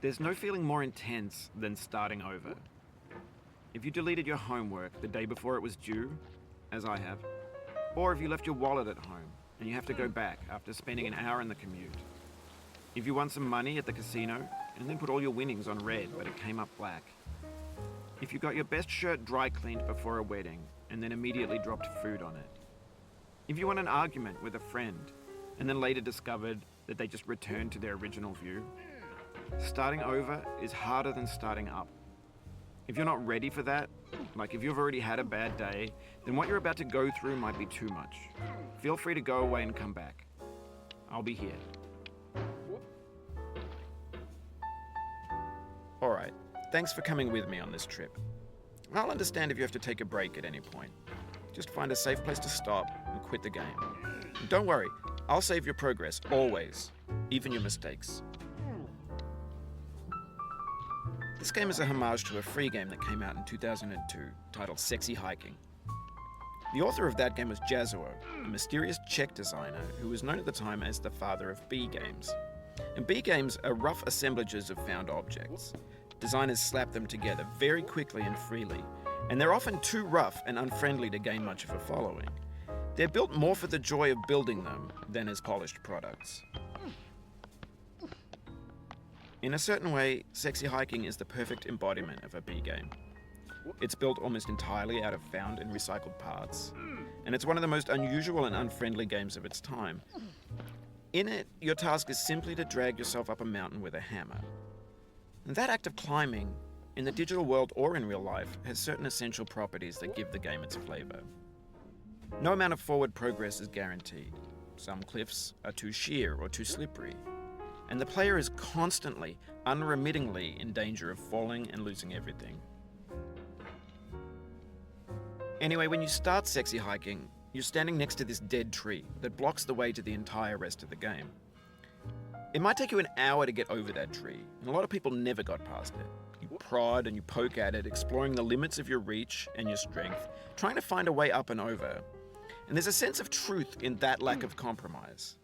There's no feeling more intense than starting over. If you deleted your homework the day before it was due, as I have, or if you left your wallet at home and you have to go back after spending an hour in the commute. If you won some money at the casino and then put all your winnings on red but it came up black. If you got your best shirt dry cleaned before a wedding and then immediately dropped food on it. If you won an argument with a friend and then later discovered that they just returned to their original view. Starting over is harder than starting up. If you're not ready for that, like if you've already had a bad day, then what you're about to go through might be too much. Feel free to go away and come back. I'll be here. Alright, thanks for coming with me on this trip. I'll understand if you have to take a break at any point. Just find a safe place to stop and quit the game. And don't worry, I'll save your progress, always, even your mistakes. This game is a homage to a free game that came out in 2002, titled Sexy Hiking. The author of that game was Jazuo, a mysterious Czech designer who was known at the time as the father of B games. And B games are rough assemblages of found objects. Designers slap them together very quickly and freely, and they're often too rough and unfriendly to gain much of a following. They're built more for the joy of building them than as polished products. In a certain way, Sexy Hiking is the perfect embodiment of a B game. It's built almost entirely out of found and recycled parts, and it's one of the most unusual and unfriendly games of its time. In it, your task is simply to drag yourself up a mountain with a hammer. And that act of climbing, in the digital world or in real life, has certain essential properties that give the game its flavor. No amount of forward progress is guaranteed. Some cliffs are too sheer or too slippery. And the player is constantly, unremittingly in danger of falling and losing everything. Anyway, when you start Sexy Hiking, you're standing next to this dead tree that blocks the way to the entire rest of the game. It might take you an hour to get over that tree, and a lot of people never got past it. You prod and you poke at it, exploring the limits of your reach and your strength, trying to find a way up and over. And there's a sense of truth in that lack of compromise.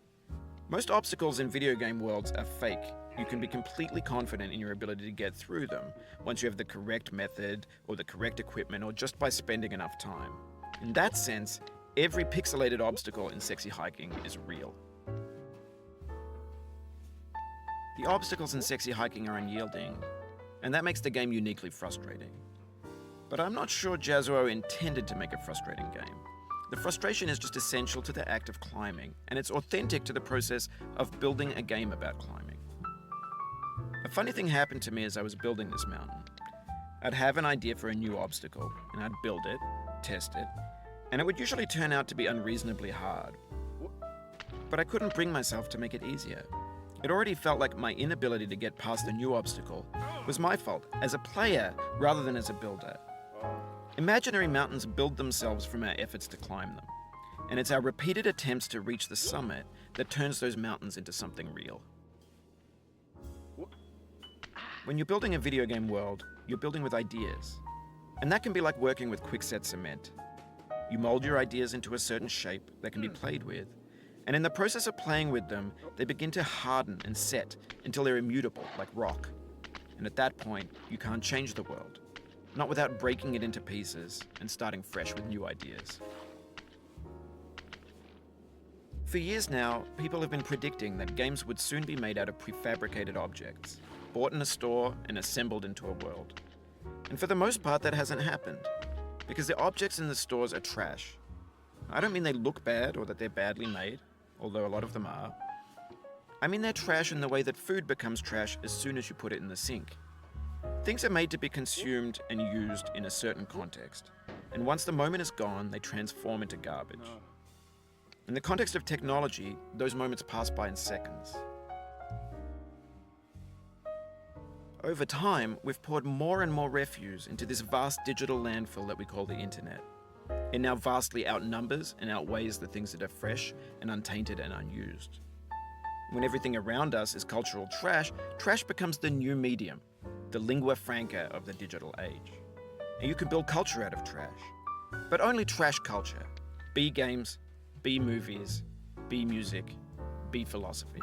Most obstacles in video game worlds are fake. You can be completely confident in your ability to get through them once you have the correct method or the correct equipment or just by spending enough time. In that sense, every pixelated obstacle in Sexy Hiking is real. The obstacles in Sexy Hiking are unyielding, and that makes the game uniquely frustrating. But I'm not sure Jazuo intended to make a frustrating game. The frustration is just essential to the act of climbing, and it's authentic to the process of building a game about climbing. A funny thing happened to me as I was building this mountain. I'd have an idea for a new obstacle, and I'd build it, test it, and it would usually turn out to be unreasonably hard. But I couldn't bring myself to make it easier. It already felt like my inability to get past a new obstacle was my fault as a player rather than as a builder. Imaginary mountains build themselves from our efforts to climb them, and it's our repeated attempts to reach the summit that turns those mountains into something real. When you're building a video game world, you're building with ideas, and that can be like working with quickset cement. You mold your ideas into a certain shape that can be played with, and in the process of playing with them, they begin to harden and set until they're immutable, like rock. And at that point, you can't change the world. Not without breaking it into pieces and starting fresh with new ideas. For years now, people have been predicting that games would soon be made out of prefabricated objects, bought in a store and assembled into a world. And for the most part, that hasn't happened, because the objects in the stores are trash. I don't mean they look bad or that they're badly made, although a lot of them are. I mean they're trash in the way that food becomes trash as soon as you put it in the sink. Things are made to be consumed and used in a certain context, and once the moment is gone, they transform into garbage. In the context of technology, those moments pass by in seconds. Over time, we've poured more and more refuse into this vast digital landfill that we call the internet. It now vastly outnumbers and outweighs the things that are fresh and untainted and unused. When everything around us is cultural trash, trash becomes the new medium, the lingua franca of the digital age. And you can build culture out of trash. But only trash culture. B games, B movies, B music, B philosophy.